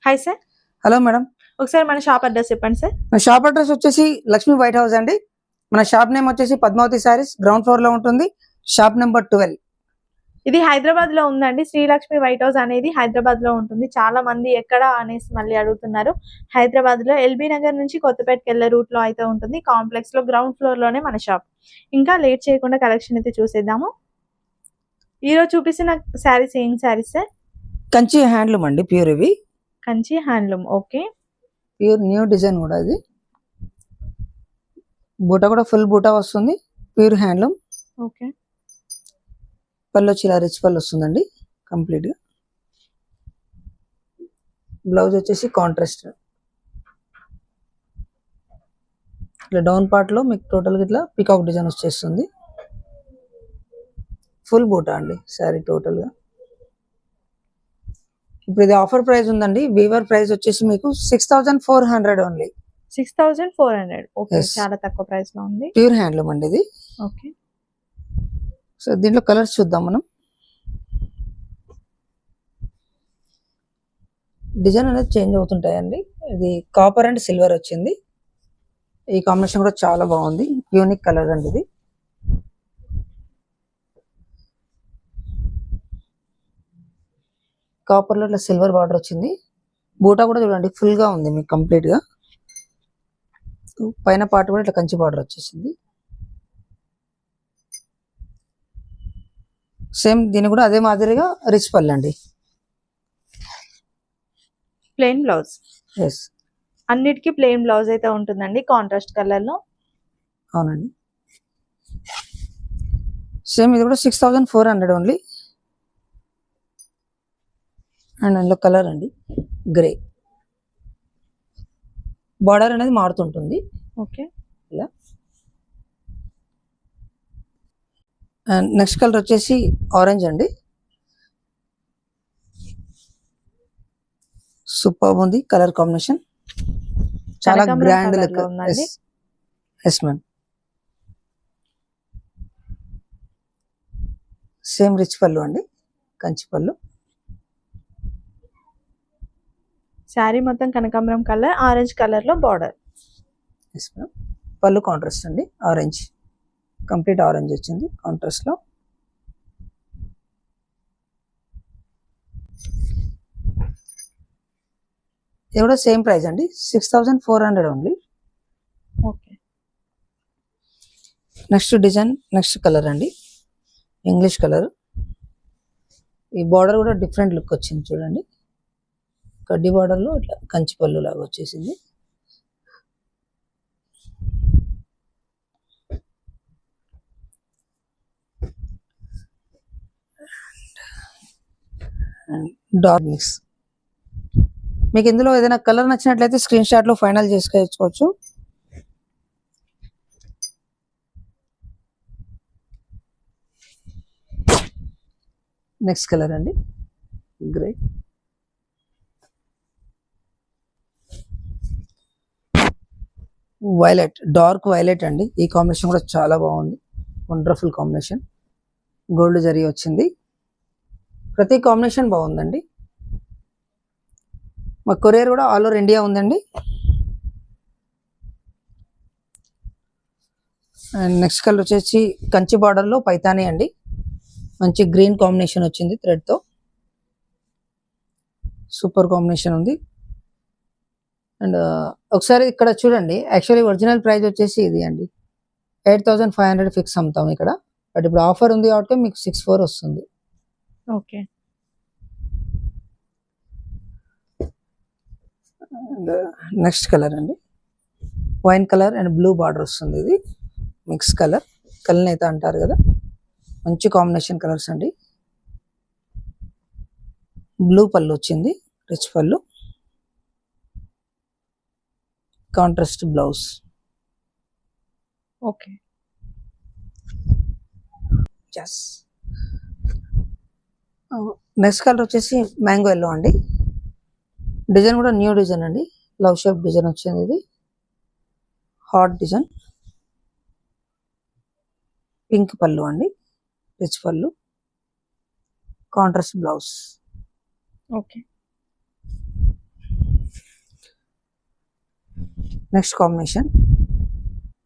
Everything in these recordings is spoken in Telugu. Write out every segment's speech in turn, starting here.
Hi sir. హలో మేడం, ఒకసారి మన షాప్ అడ్రస్ చెప్పండి సార్. మన షాప్ అడ్రస్ వచ్చేసి లక్ష్మీ వైట్ హౌస్ అండి. మన షాప్ నేమ్ వచ్చేసి పద్మావతి సారీస్, గ్రౌండ్ ఫ్లోర్ లో ఉంటుంది. Shop number 12. ఇది హైదరాబాద్ లో ఉందండి. శ్రీలక్ష్మి వైట్ హౌస్ అనేది హైదరాబాద్ లో ఉంటుంది. చాలా మంది ఎక్కడ అనేసి మళ్ళీ అడుగుతున్నారు. హైదరాబాద్ లో ఎల్బీ నగర్ నుంచి కొత్తపేటకి వెళ్ళే రూట్ లో అయితే ఉంటుంది. కాంప్లెక్స్ లో గ్రౌండ్ ఫ్లోర్ లోనే మన షాప్. ఇంకా లేట్ చేయకుండా కలెక్షన్ అయితే చూసేద్దాము. ఈ రోజు చూపిస్తున్న శారీస్ ఏం శారీస్ సార్? కంచి హ్యాండ్లూమ్ అండి, ప్యూర్ ఇవి. Kanchi handloom, okay. Pure new design కూడా ఇది. బూటా కూడా ఫుల్ బూటా వస్తుంది, ప్యూర్ హ్యాండ్లూమ్. ఓకే. పళ్ళు వచ్చి ఇలా రిచ్ పళ్ళు వస్తుందండి కంప్లీట్ గా. బ్లౌజ్ వచ్చేసి కాంట్రాస్ట్. ఇట్లా డౌన్ పార్ట్ లో మీకు టోటల్ గా ఇట్లా పికాక్ డిజైన్ వచ్చేస్తుంది. ఫుల్ బూటా అండి శారీ టోటల్ గా. ఇప్పుడు ఇది ఆఫర్ ప్రైస్ ఉందండి. వీవర్ ప్రైస్ వచ్చేసి మీకు 6400 ఓన్లీ. 6400, ఓకే. Yes. చాలా తక్కువ ప్రైస్ లో ఉంది. ప్యూర్ హ్యాండ్లూమ్ అండి ఇది. ఓకే. సో దీంట్లో కలర్స్ చూద్దాం మనం. డిజైన్ అనేది చేంజ్ అవుతుంటాయండి. ఇది కాపర్ అండ్ సిల్వర్ వచ్చింది. ఈ కాంబినేషన్ కూడా చాలా బాగుంది, యూనిక్ కలర్ అండి ఇది. కాపర్ లో ఇట్లా సిల్వర్ బార్డర్ వచ్చింది. బూటా కూడా చూడండి ఫుల్ గా ఉంది మీకు కంప్లీట్ గా. పైన పార్ట్ కూడా ఇట్లా కంచి బార్డర్ వచ్చేసింది. సేమ్ దీని కూడా అదే మాదిరిగా రిచ్ పళ్ళు అండి. Plain blouse. ఎస్, అన్నిటికీ ప్లెయిన్ బ్లౌజ్ అయితే ఉంటుందండి, కాంట్రాస్ట్ కలర్ లో. అవునండి. సేమ్ ఇది కూడా 6400 ఓన్లీ. అండ్ అందులో కలర్ అండి గ్రే. బార్డర్ అనేది మారుతుంటుంది ఓకే. ఇలా. అండ్ నెక్స్ట్ కలర్ వచ్చేసి ఆరెంజ్ అండి. సూపర్ ఉంది కలర్ కాంబినేషన్, చాలా కనకాంబరం గ్రాండ్ colour లుక్. లో ఉందండి. Yes ma'am. సేమ్ రిచ్ పళ్ళు అండి, కంచి పళ్ళు. శారీ మొత్తం కనకాంబరం కలర్, ఆరెంజ్ కలర్ లో బార్డర్. Yes ma'am. పళ్ళు కాంట్రాస్ట్ అండి, ఆరెంజ్, కంప్లీట్ ఆరెంజ్ వచ్చింది కాంట్రాస్ట్ లో. ఇది కూడా సేమ్ ప్రైస్ అండి, 6400 only. Okay. Next design, next colour అండి, ఇంగ్లీష్ కలర్. ఈ బార్డర్ కూడా డిఫరెంట్ లుక్ వచ్చింది చూడండి. కడ్డీ బార్డర్ లో ఇట్లా కంచి పళ్ళు లాగా వచ్చేసింది. Dark mix. మీకు ఇందులో ఏదైనా కలర్ నచ్చినట్లయితే స్క్రీన్ షాట్ లో ఫైనల్ చేసుకోవచ్చు. నెక్స్ట్ కలర్ అండి గ్రే. వైలెట్, డార్క్ వైలెట్ అండి. ఈ కాంబినేషన్ కూడా చాలా బాగుంది, వండర్ఫుల్ కాంబినేషన్. గోల్డ్ జరీ వచ్చింది. ప్రతి కాంబినేషన్ బాగుందండి. మా కొరియర్ కూడా ఆల్ ఓవర్ ఇండియా ఉందండి. అండ్ నెక్స్ట్ కలర్ వచ్చేసి కంచి బార్డర్ లో పైతాని అండి. మంచి గ్రీన్ కాంబినేషన్ వచ్చింది థ్రెడ్ తో. సూపర్ కాంబినేషన్ ఉంది. అండ్ ఒకసారి ఇక్కడ చూడండి, యాక్చువల్లీ ఒరిజినల్ ప్రైస్ వచ్చేసి ఇది అండి 8500 ఫిక్స్ అమ్ముతాం ఇక్కడ. బట్ ఇప్పుడు ఆఫర్ ఉంది కాబట్టి మీకు 64 వస్తుంది. ఓకే. నెక్స్ట్ కలర్ అండి wine colour and blue border వస్తుంది. ఇది మిక్స్ కలర్, కలనేత అంటారు కదా, మంచి కాంబినేషన్ కలర్స్ అండి. బ్లూ పళ్ళు వచ్చింది, రిచ్ పళ్ళు, contrast blouse. Okay. Next colour వచ్చేసి మ్యాంగో ఎల్లో అండి. డిజైన్ కూడా న్యూ డిజైన్ అండి, లవ్ షేప్ డిజైన్ వచ్చింది. ఇది హాట్ డిజైన్. పింక్ పళ్ళు అండి, రిచ్ పళ్ళు, contrast blouse. Okay. Next combination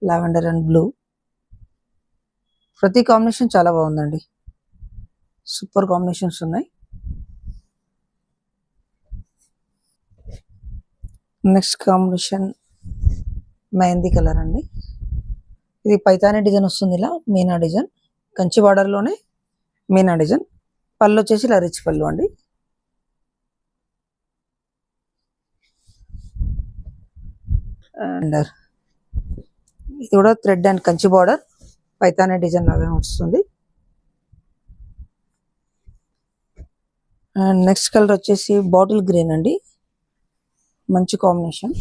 lavender and blue. ప్రతి కాంబినేషన్ చాలా బాగుందండి, సూపర్ కాంబినేషన్స్ ఉన్నాయి. నెక్స్ట్ కాంబినేషన్ మెహందీ కలర్ అండి. ఇది పైతానీ డిజైన్ వస్తుంది, ఇలా మీనా డిజైన్, కంచి బార్డర్లోనే మీనా డిజైన్. పళ్ళు వచ్చేసి ఇలా రిచ్ పళ్ళు అండి. అండ్ ఇది కూడా thread and Kanchi border Paithani design లాగా వస్తుంది. అండ్ నెక్స్ట్ కలర్ వచ్చేసి బాటిల్ గ్రీన్ అండి, మంచి కాంబినేషన్.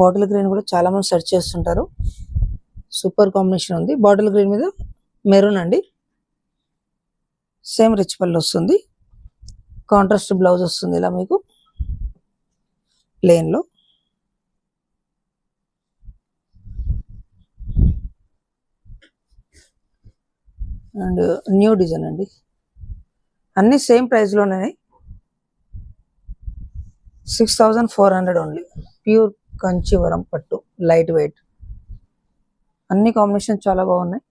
బాటిల్ గ్రీన్ కూడా చాలా మంది సెర్చ్ చేస్తుంటారు, సూపర్ కాంబినేషన్ ఉంది. బాటిల్ గ్రీన్ మీద మెరూన్ అండి, సేమ్ రిచ్ పళ్ళు వస్తుంది. కాంట్రాస్ట్ బ్లౌజ్ వస్తుంది ఇలా మీకు ప్లెయిన్ లో. అండ్ న్యూ డిజైన్ అండి, అన్ని సేమ్ ప్రైస్ లోనే 6400 ఓన్లీ. ప్యూర్ కంచివరం పట్టు, లైట్ వెయిట్. అన్ని కాంబినేషన్ చాలా బాగున్నాయి.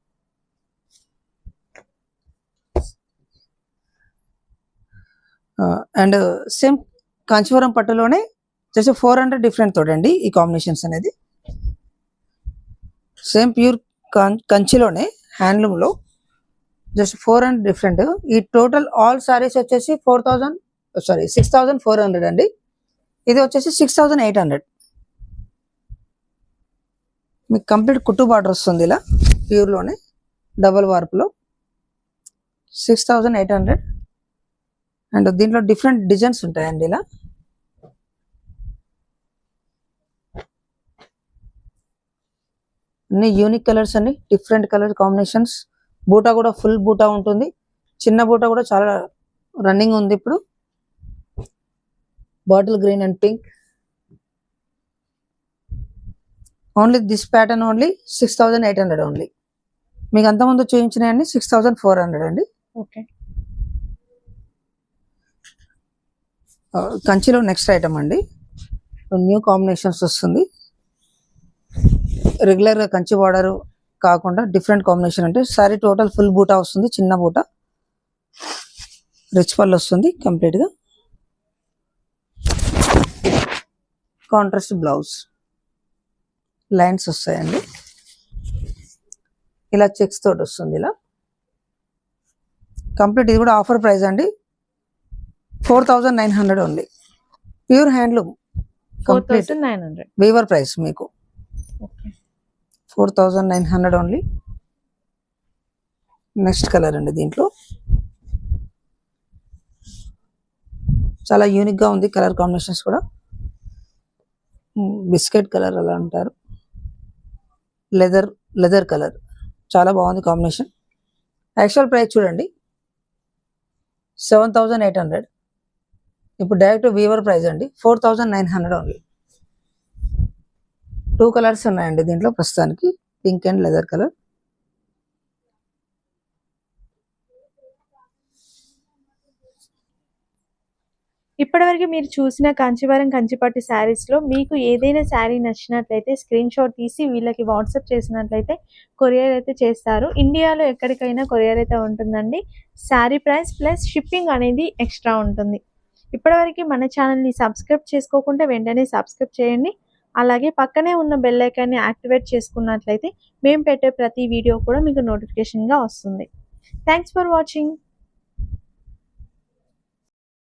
అండ్ సేమ్ కాంచీవరం పట్టులోనే జస్ట్ 400 డిఫరెంట్ తోడండి ఈ కాంబినేషన్స్ అనేది. సేమ్ ప్యూర్ కంచిలోనే హ్యాండ్లూమ్ లో జస్ట్ 400 డిఫరెంట్. ఈ టోటల్ ఆల్ సారీస్ వచ్చేసి 6400 అండి. ఇది వచ్చేసి 6800. మీకు కంప్లీట్ కుట్టు బార్డర్ వస్తుంది ఇలా ప్యూర్ లోనే డబల్ వార్ప్ లో 6800. అండ్ దీంట్లో డిఫరెంట్ డిజైన్స్ ఉంటాయండి ఇలా. అన్ని యూనిక్ కలర్స్ అండి, డిఫరెంట్ కలర్ కాంబినేషన్స్. బూటా కూడా ఫుల్ బూటా ఉంటుంది, చిన్న బూటా కూడా చాలా రన్నింగ్ ఉంది ఇప్పుడు. Bottle green and pink. Only this pattern only 6800 only. మీకు అంతకుముందు చూపించినాయండి 6400 అండి. ఓకే, కంచిలో నెక్స్ట్ ఐటమ్ అండి, న్యూ కాంబినేషన్స్ వస్తుంది. రెగ్యులర్ గా కంచి బార్డర్ కాకుండా డిఫరెంట్ కాంబినేషన్. అంటే సారీ టోటల్ ఫుల్ బూటా వస్తుంది, చిన్న బూటా, రిచ్ పళ్ళు వస్తుంది కంప్లీట్ గా. కాంట్రాస్ట్ బ్లౌజ్, లైన్స్ వస్తాయండి ఇలా, చెక్స్ తోటి వస్తుంది ఇలా కంప్లీట్. ఇది కూడా ఆఫర్ ప్రైస్ అండి, 4900 only. Pure handloom complete 4900 weaver price మీకు 4900 ఓన్లీ. నెక్స్ట్ కలర్ అండి, దీంట్లో చాలా యూనిక్ గా ఉంది కలర్ కాంబినేషన్స్ కూడా. బిస్కెట్ కలర్ అలా అంటారు, లెదర్ కలర్, చాలా బాగుంది కాంబినేషన్. యాక్చువల్ ప్రైస్ చూడండి 7800. ఇప్పుడు డైరెక్ట్ వీవర్ ప్రైస్ అండి 4900 ఓన్లీ. 2 కలర్స్ ఉన్నాయండి దీంట్లో ప్రస్తుతానికి, పింక్ అండ్ లెదర్ కలర్. ఇప్పటివరకు మీరు చూసిన కాంచీవరం కంచిపట్టు శారీస్ లో మీకు ఏదైనా శారీ నచ్చినట్లయితే స్క్రీన్ షాట్ తీసి వీళ్ళకి వాట్సాప్ చేసినట్లయితే కొరియర్ అయితే చేస్తారు. ఇండియాలో ఎక్కడికైనా కొరియర్ అయితే ఉంటుందండి. శారీ ప్రైస్ ప్లస్ షిప్పింగ్ అనేది ఎక్స్ట్రా ఉంటుంది. ఇప్పటివరకు మన ఛానల్ని సబ్స్క్రైబ్ చేసుకోకుంటే వెంటనే సబ్స్క్రైబ్ చేయండి. అలాగే పక్కనే ఉన్న బెల్ ఐకాన్ని యాక్టివేట్ చేసుకున్నట్లయితే మేము పెట్టే ప్రతి వీడియో కూడా మీకు నోటిఫికేషన్గా వస్తుంది. Thanks for watching.